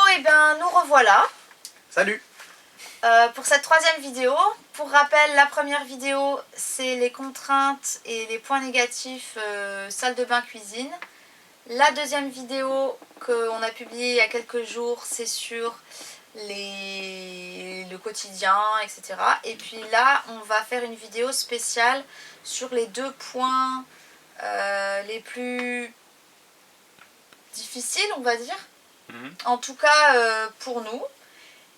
et bien nous revoilà. Salut. Pour cette troisième vidéo. Pour rappel, la première vidéo, c'est les contraintes et les points négatifs salle de bain cuisine. La deuxième vidéo qu'on a publiée il y a quelques jours, c'est sur le quotidien, etc. Et puis là, on va faire une vidéo spéciale sur les deux points les plus difficiles, on va dire. En tout cas, pour nous.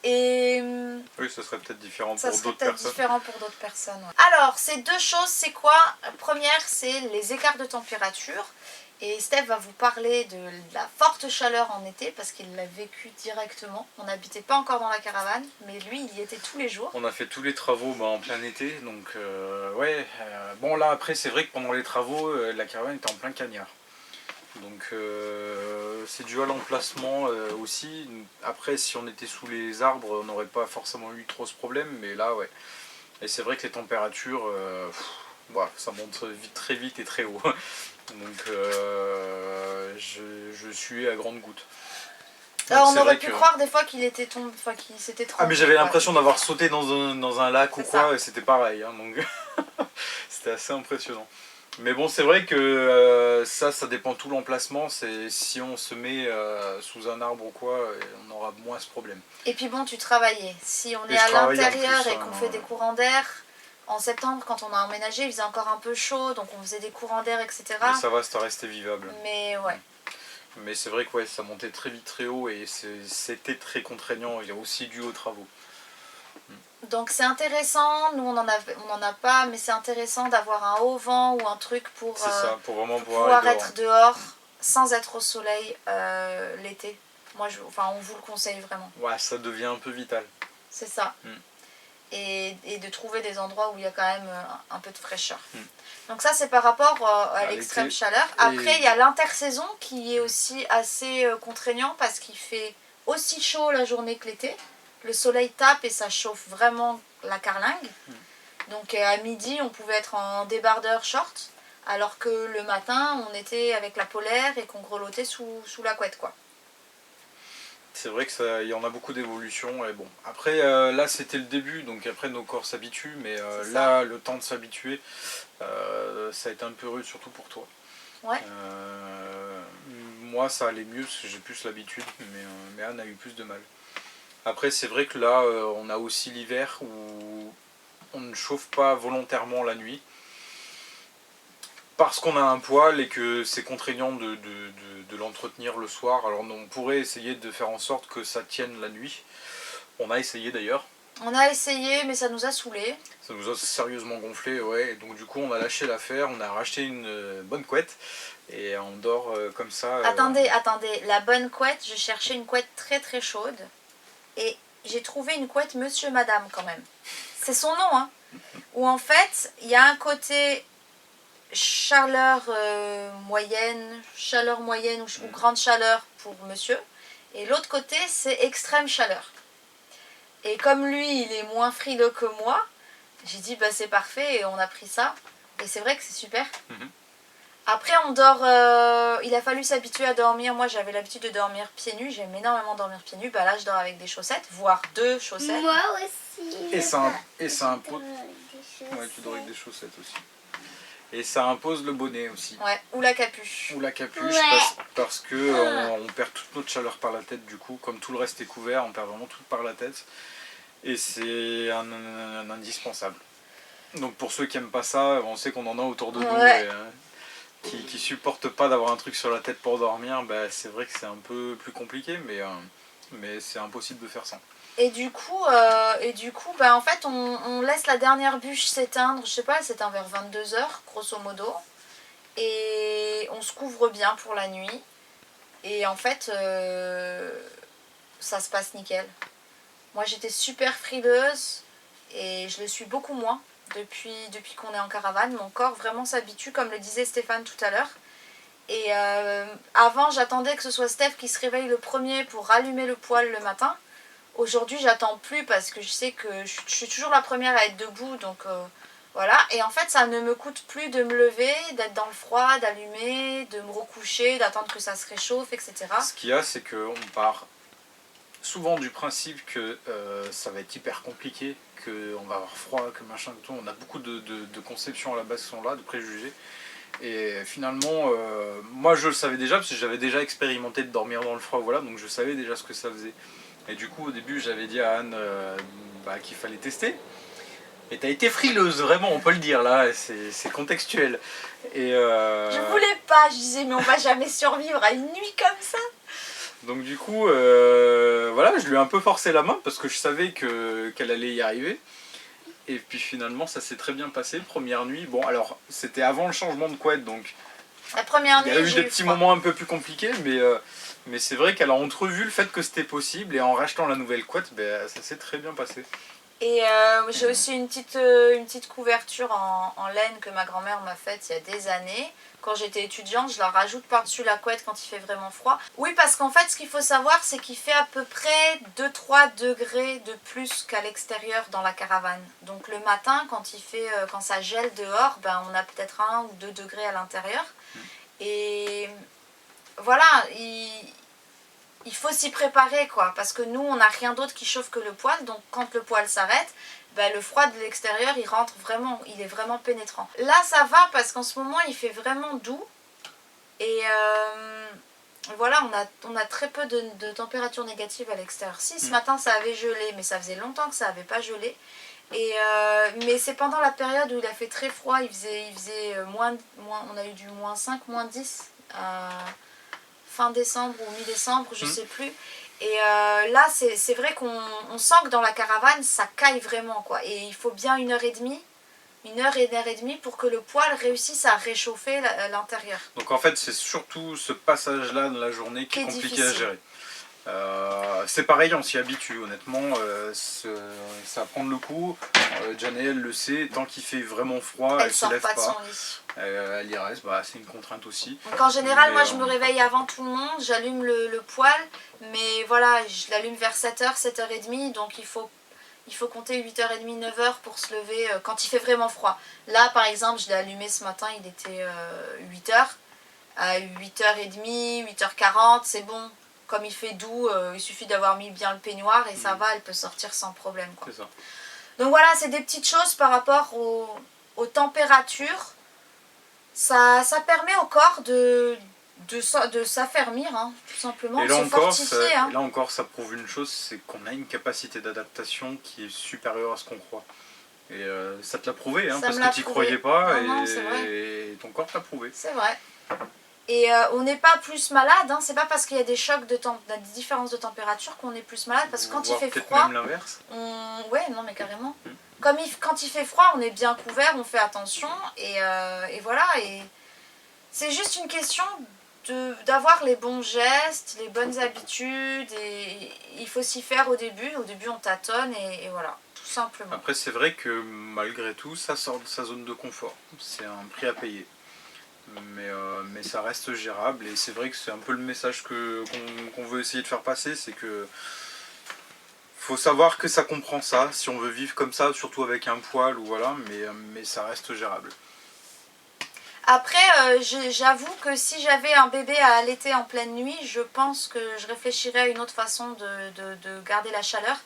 Et oui, ce serait peut-être différent ça pour serait d'autres peut-être personnes. différent pour d'autres personnes. Ouais. Alors, ces deux choses, c'est quoi? Première, c'est les écarts de température. Et Steph va vous parler de la forte chaleur en été parce qu'il l'a vécu directement. On n'habitait pas encore dans la caravane, mais lui, il y était tous les jours. On a fait tous les travaux en plein été, donc ouais. Bon là après, c'est vrai que pendant les travaux, la caravane était en plein cagnard. Donc c'est dû à l'emplacement aussi. Après, si on était sous les arbres, on n'aurait pas forcément eu trop ce problème, mais là, ouais. Et c'est vrai que les températures, ça monte vite, très vite et très haut. Donc je suis à grande goutte. Alors, on aurait pu croire des fois qu'il était tombé, enfin qu'il s'était trompé. Ah mais j'avais l'impression d'avoir sauté dans un lac ou quoi, et c'était pareil, hein, donc c'était assez impressionnant. Mais bon, c'est vrai que ça dépend tout l'emplacement. Si on se met sous un arbre ou quoi, on aura moins ce problème. Et puis bon, tu travaillais. Si on est à l'intérieur et qu'on fait des courants d'air, en septembre, quand on a emménagé, il faisait encore un peu chaud, donc on faisait des courants d'air, etc. Mais ça va, ça restait vivable. Mais ouais. Mais c'est vrai que ouais, ça montait très vite, très haut, et c'était très contraignant, et aussi dû aux travaux. Donc c'est intéressant, nous on en a pas, mais c'est intéressant d'avoir un haut vent ou un truc pour vraiment pouvoir être dehors sans être au soleil l'été. Moi, on vous le conseille vraiment. Ouais, ça devient un peu vital. C'est ça. Et de trouver des endroits où il y a quand même un peu de fraîcheur. Donc ça c'est par rapport à l'extrême chaleur. Après il y a l'intersaison qui est aussi assez contraignant parce qu'il fait aussi chaud la journée que l'été. Le soleil tape et ça chauffe vraiment la carlingue. Donc à midi, on pouvait être en débardeur short, alors que le matin, on était avec la polaire et qu'on grelottait sous la couette, quoi. C'est vrai qu'il y en a beaucoup d'évolutions. Et bon, après, là, c'était le début, donc après, nos corps s'habituent. Mais là, le temps de s'habituer, ça a été un peu rude, surtout pour toi. Ouais. Moi, ça allait mieux, parce que j'ai plus l'habitude, mais Anne a eu plus de mal. Après, c'est vrai que là, on a aussi l'hiver où on ne chauffe pas volontairement la nuit. Parce qu'on a un poêle et que c'est contraignant de l'entretenir le soir. Alors on pourrait essayer de faire en sorte que ça tienne la nuit. On a essayé d'ailleurs. On a essayé, mais ça nous a saoulés. Ça nous a sérieusement gonflé, ouais. Et donc du coup, on a lâché l'affaire, on a racheté une bonne couette. Et on dort comme ça. Attendez, la bonne couette, je cherchais une couette très très chaude. Et j'ai trouvé une couette Monsieur Madame quand même. C'est son nom, hein. Où en fait, il y a un côté chaleur moyenne ou grande chaleur pour monsieur. Et l'autre côté, c'est extrême chaleur. Et comme lui, il est moins frileux que moi, j'ai dit bah c'est parfait et on a pris ça. Et c'est vrai que c'est super. Après on dort, il a fallu s'habituer à dormir. Moi j'avais l'habitude de dormir pieds nus, j'aime énormément dormir pieds nus. Bah là je dors avec des chaussettes, voire 2 chaussettes. Moi aussi. Et ça impose... Ouais, tu dors avec des chaussettes aussi. Et ça impose le bonnet aussi. Ouais, ou la capuche. Ou la capuche, parce que on perd toute notre chaleur par la tête du coup. Comme tout le reste est couvert, on perd vraiment tout par la tête. Et c'est un indispensable. Donc pour ceux qui n'aiment pas ça, on sait qu'on en a autour de nous. Et, qui supportent pas d'avoir un truc sur la tête pour dormir, bah, c'est vrai que c'est un peu plus compliqué, mais c'est impossible de faire sans. Et du coup bah, en fait, on laisse la dernière bûche s'éteindre, je sais pas, elle s'éteint vers 22 h, grosso modo. Et on se couvre bien pour la nuit. Et en fait, ça se passe nickel. Moi, j'étais super frileuse et je le suis beaucoup moins depuis qu'on est en caravane. Mon corps vraiment s'habitue, comme le disait Stéphane tout à l'heure. Et avant, j'attendais que ce soit Steph qui se réveille le premier pour rallumer le poêle le matin. Aujourd'hui, j'attends plus parce que je sais que je suis toujours la première à être debout, donc voilà. Et en fait, ça ne me coûte plus de me lever, d'être dans le froid, d'allumer, de me recoucher, d'attendre que ça se réchauffe, etc. Ce qu'il y a, c'est qu'on part souvent du principe que ça va être hyper compliqué, qu'on va avoir froid, que machin, que tout. On a beaucoup de conceptions à la base qui sont là, de préjugés. Et finalement, moi je le savais déjà, parce que j'avais déjà expérimenté de dormir dans le froid, voilà, donc je savais déjà ce que ça faisait. Et du coup, au début, j'avais dit à Anne qu'il fallait tester. Et t'as été frileuse, vraiment, on peut le dire, là, c'est contextuel. Et Je voulais pas, je disais mais on va jamais survivre à une nuit comme ça. donc du coup, voilà, je lui ai un peu forcé la main parce que je savais qu'elle allait y arriver. Et puis finalement, ça s'est très bien passé, première nuit. Bon, alors, c'était avant le changement de couette, donc La première il y nuit, a eu j'ai des eu petits froid. moments un peu plus compliqués, mais c'est vrai qu'elle a entrevu le fait que c'était possible, et en rachetant la nouvelle couette, ça s'est très bien passé. Et j'ai aussi une petite couverture en laine que ma grand-mère m'a faite il y a des années. Quand j'étais étudiante, je la rajoute par-dessus la couette quand il fait vraiment froid. Oui, parce qu'en fait, ce qu'il faut savoir, c'est qu'il fait à peu près 2-3 degrés de plus qu'à l'extérieur dans la caravane. Donc le matin, quand ça gèle dehors, on a peut-être 1 ou 2 degrés à l'intérieur. Et voilà, il faut s'y préparer, quoi, parce que nous on n'a rien d'autre qui chauffe que le poêle, donc quand le poêle s'arrête, le froid de l'extérieur il rentre vraiment, il est vraiment pénétrant. Là ça va parce qu'en ce moment il fait vraiment doux et voilà, on a très peu de température négative à l'extérieur. Si ce matin ça avait gelé, mais ça faisait longtemps que ça n'avait pas gelé. Et mais c'est pendant la période où il a fait très froid, il faisait on a eu du -5, -10 fin décembre ou mi-décembre, je sais plus. Et là, c'est vrai qu'on sent que dans la caravane, ça caille vraiment, quoi. Et il faut bien 1 heure et demie, 1 heure et demie pour que le poêle réussisse à réchauffer l'intérieur. Donc en fait, c'est surtout ce passage-là de la journée qui est compliqué difficile à gérer. C'est pareil, on s'y habitue, honnêtement, ça va prendre le coup. Janae, elle le sait, tant qu'il fait vraiment froid, elle se sort lève pas de pas. son lit. Elle y reste, c'est une contrainte aussi. Donc en général, Mais, moi je me réveille avant tout le monde, j'allume le poêle, mais voilà, je l'allume vers 7h, 7h30, donc il faut compter 8h30, 9h pour se lever quand il fait vraiment froid. Là par exemple, je l'ai allumé ce matin, il était 8h. À 8h30, 8h40, c'est bon. Comme il fait doux, il suffit d'avoir mis bien le peignoir et ça va, elle peut sortir sans problème, quoi. C'est ça. Donc voilà, c'est des petites choses par rapport aux températures. Ça permet au corps de s'affermir, hein, tout simplement, Et de se fortifier. là encore, ça prouve une chose, c'est qu'on a une capacité d'adaptation qui est supérieure à ce qu'on croit. Et ça te l'a prouvé, hein, parce que tu n'y croyais pas, non, c'est vrai. et ton corps t'a prouvé. C'est vrai. Et on n'est pas plus malade, hein. C'est pas parce qu'il y a des chocs des différences de température qu'on est plus malade, parce que quand il fait froid, même l'inverse. Ouais, non mais carrément. Quand il fait froid, on est bien couvert, on fait attention, et voilà. Et c'est juste une question d'avoir les bons gestes, les bonnes habitudes, et il faut s'y faire au début. Au début, on tâtonne, et voilà, tout simplement. Après, c'est vrai que malgré tout, ça sort de sa zone de confort. C'est un prix à payer. Mais ça reste gérable, et c'est vrai que c'est un peu le message qu'on veut essayer de faire passer, c'est que faut savoir que ça comprend ça, si on veut vivre comme ça, surtout avec un poêle, ou voilà, mais ça reste gérable. Après, j'avoue que si j'avais un bébé à allaiter en pleine nuit, je pense que je réfléchirais à une autre façon de garder la chaleur.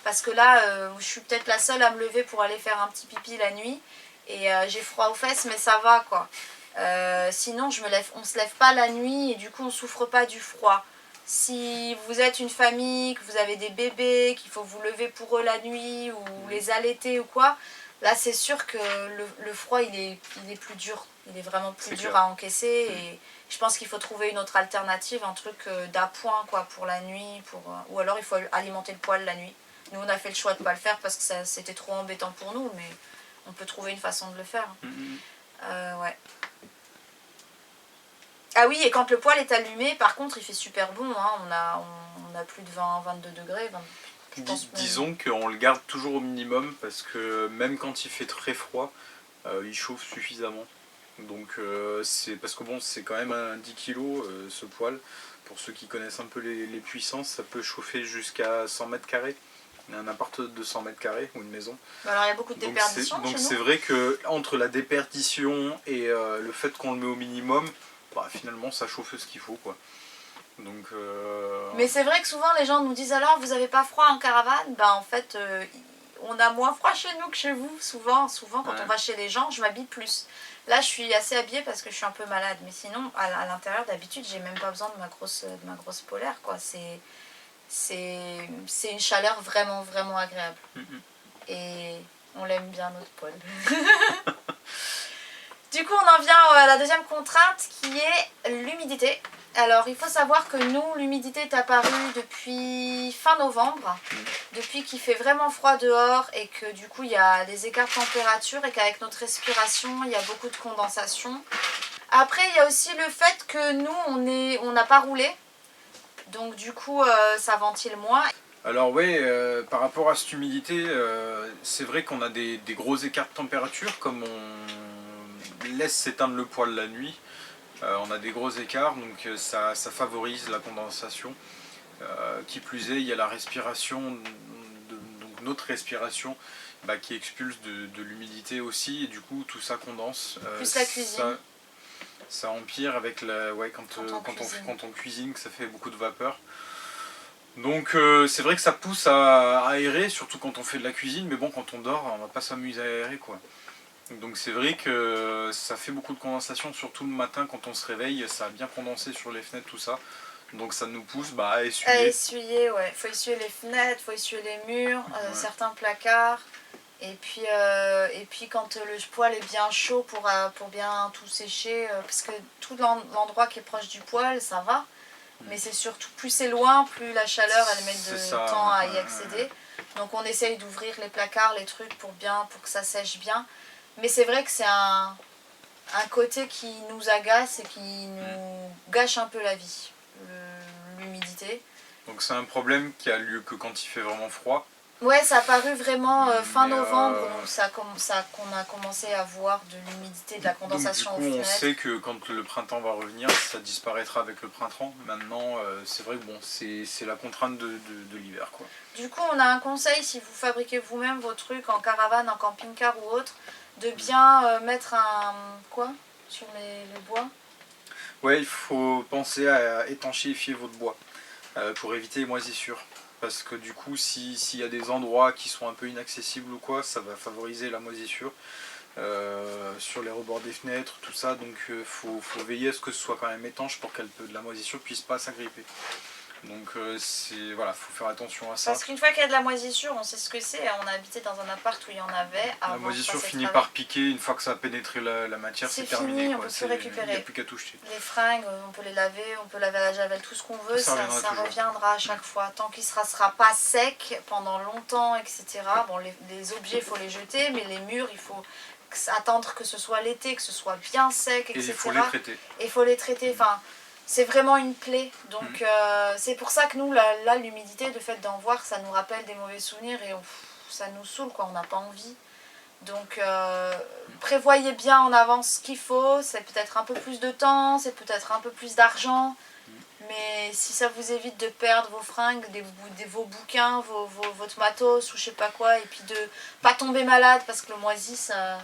Parce que là, je suis peut-être la seule à me lever pour aller faire un petit pipi la nuit, et j'ai froid aux fesses, mais ça va, quoi. Sinon on se lève pas la nuit et du coup on souffre pas du froid. Si vous êtes une famille, que vous avez des bébés, qu'il faut vous lever pour eux la nuit ou les allaiter ou quoi, là c'est sûr que le froid il est plus dur, il est vraiment plus dur à encaisser, et je pense qu'il faut trouver une autre alternative, un truc d'appoint, quoi, pour la nuit, ou alors il faut alimenter le poêle la nuit. Nous on a fait le choix de pas le faire parce que c'était trop embêtant pour nous, mais on peut trouver une façon de le faire. Ouais. Ah oui, et quand le poêle est allumé, par contre, il fait super bon, hein. On a plus de 22 degrés. Disons qu'on le garde toujours au minimum, parce que même quand il fait très froid, il chauffe suffisamment. Donc c'est parce que bon, c'est quand même un 10 kg ce poêle. Pour ceux qui connaissent un peu les puissances, ça peut chauffer jusqu'à 100 mètres carrés. Un appart de 100 mètres carrés ou une maison. Alors il y a beaucoup de déperdition chez nous. Donc c'est vrai que entre la déperdition et le fait qu'on le met au minimum, finalement ça chauffe ce qu'il faut, quoi. Donc, Mais c'est vrai que souvent les gens nous disent alors vous avez pas froid en caravane? Ben en fait on a moins froid chez nous que chez vous. Souvent quand ouais. on va chez les gens je m'habille plus. Là je suis assez habillée parce que je suis un peu malade. Mais sinon à l'intérieur d'habitude j'ai même pas besoin de ma grosse polaire quoi. C'est une chaleur vraiment vraiment agréable. Et on l'aime bien notre Paul. Du coup on en vient à la deuxième contrainte qui est l'humidité. Alors il faut savoir que nous l'humidité est apparue depuis fin novembre, depuis qu'il fait vraiment froid dehors et que du coup il y a des écarts de température et qu'avec notre respiration il y a beaucoup de condensation. Après il y a aussi le fait que nous on n'a pas roulé, donc du coup ça ventile moins. Alors oui, par rapport à cette humidité, c'est vrai qu'on a des gros écarts de température, comme on laisse s'éteindre le poêle la nuit, on a des gros écarts, donc ça favorise la condensation. Qui plus est, il y a la respiration, donc notre respiration, qui expulse de l'humidité aussi, et du coup tout ça condense. Plus la cuisine. Ça empire avec quand on cuisine, que ça fait beaucoup de vapeur. Donc c'est vrai que ça pousse à aérer, surtout quand on fait de la cuisine, mais bon, quand on dort, on va pas s'amuser à aérer quoi. Donc c'est vrai que ça fait beaucoup de condensation, surtout le matin quand on se réveille, ça a bien condensé sur les fenêtres, tout ça. Donc ça nous pousse à essuyer. À essuyer, ouais. Faut essuyer les fenêtres, faut essuyer les murs, certains placards. Et puis quand le poêle est bien chaud pour bien tout sécher, parce que tout l'endroit qui est proche du poêle, ça va. Mais c'est surtout, plus c'est loin, plus la chaleur, elle met de temps à y accéder. Donc on essaye d'ouvrir les placards, les trucs pour que ça sèche bien. Mais c'est vrai que c'est un côté qui nous agace et qui nous gâche un peu la vie, l'humidité. Donc c'est un problème qui a lieu que quand il fait vraiment froid. Ouais, ça a paru vraiment fin novembre, donc qu'on a commencé à voir de l'humidité, de la condensation donc, du coup, aux on fenêtres. sait que quand le printemps va revenir, ça disparaîtra avec le printemps. Maintenant, c'est vrai que bon, c'est la contrainte de l'hiver, quoi. Du coup, on a un conseil, si vous fabriquez vous-même vos trucs en caravane, en camping-car ou autre, de bien mettre un... quoi sur les bois. Ouais, il faut penser à étanchéifier votre bois pour éviter les moisissures. Parce que du coup, s'il y a des endroits qui sont un peu inaccessibles ou quoi, ça va favoriser la moisissure sur les rebords des fenêtres, tout ça. Donc faut veiller à ce que ce soit quand même étanche pour que la moisissure puisse pas s'agripper. Donc voilà, faut faire attention à ça. Parce qu'une fois qu'il y a de la moisissure, on sait ce que c'est. On a habité dans un appart où il y en avait. La moisissure finit par piquer, une fois que ça a pénétré la matière, c'est terminé. Fini, on peut plus récupérer. Il n'y a plus qu'à toucher. Les fringues, on peut les laver, on peut laver à la javel, tout ce qu'on veut, ça reviendra à chaque fois. Tant qu'il ne sera pas sec pendant longtemps, etc. Bon, les objets, il faut les jeter, mais les murs, il faut attendre que ce soit l'été, que ce soit bien sec, etc. Et il faut les traiter. Et il faut les traiter, enfin... C'est vraiment une plaie, donc c'est pour ça que nous, là l'humidité, le fait d'en voir, ça nous rappelle des mauvais souvenirs et ça nous saoule, quoi, on n'a pas envie. Donc prévoyez bien en avance ce qu'il faut, c'est peut-être un peu plus de temps, c'est peut-être un peu plus d'argent, mais si ça vous évite de perdre vos fringues, vos bouquins, votre matos ou je sais pas quoi, et puis de pas tomber malade parce que le moisi, ça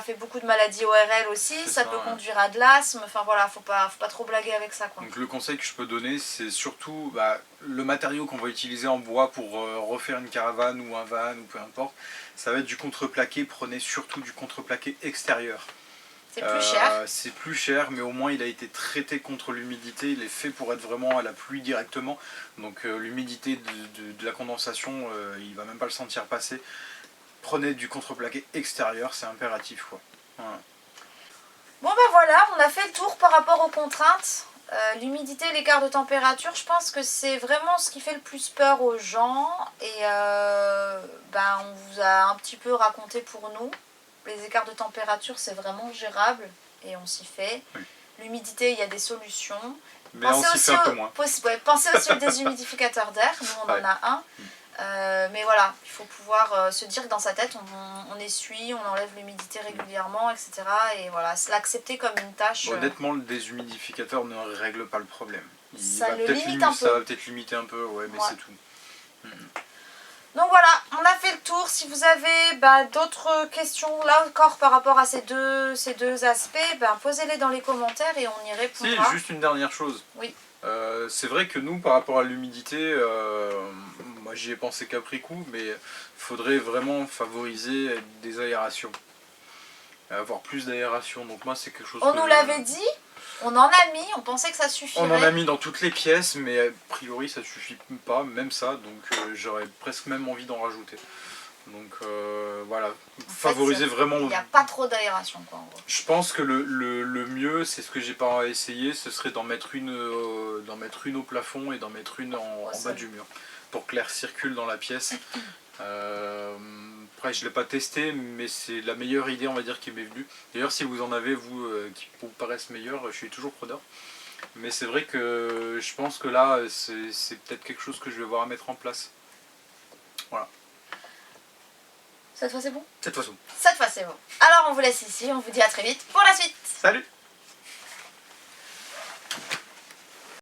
fait beaucoup de maladies ORL aussi, ça peut conduire à de l'asthme, enfin voilà, faut pas trop blaguer avec ça, quoi. Donc le conseil que je peux donner, c'est surtout le matériau qu'on va utiliser en bois pour refaire une caravane ou un van ou peu importe, ça va être du contreplaqué, prenez surtout du contreplaqué extérieur. C'est plus cher. C'est plus cher, mais au moins il a été traité contre l'humidité, il est fait pour être vraiment à la pluie directement, donc l'humidité de la condensation, il va même pas le sentir passer. Prenez du contreplaqué extérieur, c'est impératif, quoi. Voilà. Bon ben voilà, on a fait le tour par rapport aux contraintes. L'humidité, l'écart de température, je pense que c'est vraiment ce qui fait le plus peur aux gens. Et on vous a un petit peu raconté pour nous. Les écarts de température, c'est vraiment gérable et on s'y fait. Oui. L'humidité, il y a des solutions. Mais on s'y fait un peu moins. Pensez aussi aux déshumidificateurs d'air, nous on en a un. Mais voilà, il faut pouvoir se dire que dans sa tête, on essuie, on enlève l'humidité régulièrement, etc. Et voilà, l'accepter comme une tâche. Honnêtement, le déshumidificateur ne règle pas le problème. Ça va peut-être limiter un peu, ouais, mais c'est tout. Donc voilà, on a fait le tour. Si vous avez d'autres questions là encore par rapport à ces deux aspects, posez-les dans les commentaires et on y répondra. Si, juste une dernière chose. Oui. C'est vrai que nous, par rapport à l'humidité, moi j'y ai pensé qu'après coup, mais il faudrait vraiment favoriser des aérations. Avoir plus d'aération. Donc moi c'est quelque chose On que nous l'avait dit, on en a mis, on pensait que ça suffirait. on en a mis dans toutes les pièces, mais a priori ça suffit pas, même ça, donc j'aurais presque même envie d'en rajouter. Donc voilà, favoriser vraiment. Il n'y a pas trop d'aération quoi en gros. Je pense que le mieux, c'est ce que j'ai pas essayé, ce serait d'en mettre une au plafond et d'en mettre une en bas du mur, pour que l'air circule dans la pièce. Après je l'ai pas testé, mais c'est la meilleure idée on va dire qui m'est venue. D'ailleurs si vous en avez vous qui vous paraissent meilleurs, je suis toujours preneur. Mais c'est vrai que je pense que là c'est peut-être quelque chose que je vais avoir à mettre en place. Voilà. Cette fois c'est bon? Cette fois. Cette fois c'est bon. Alors on vous laisse ici, on vous dit à très vite pour la suite. Salut!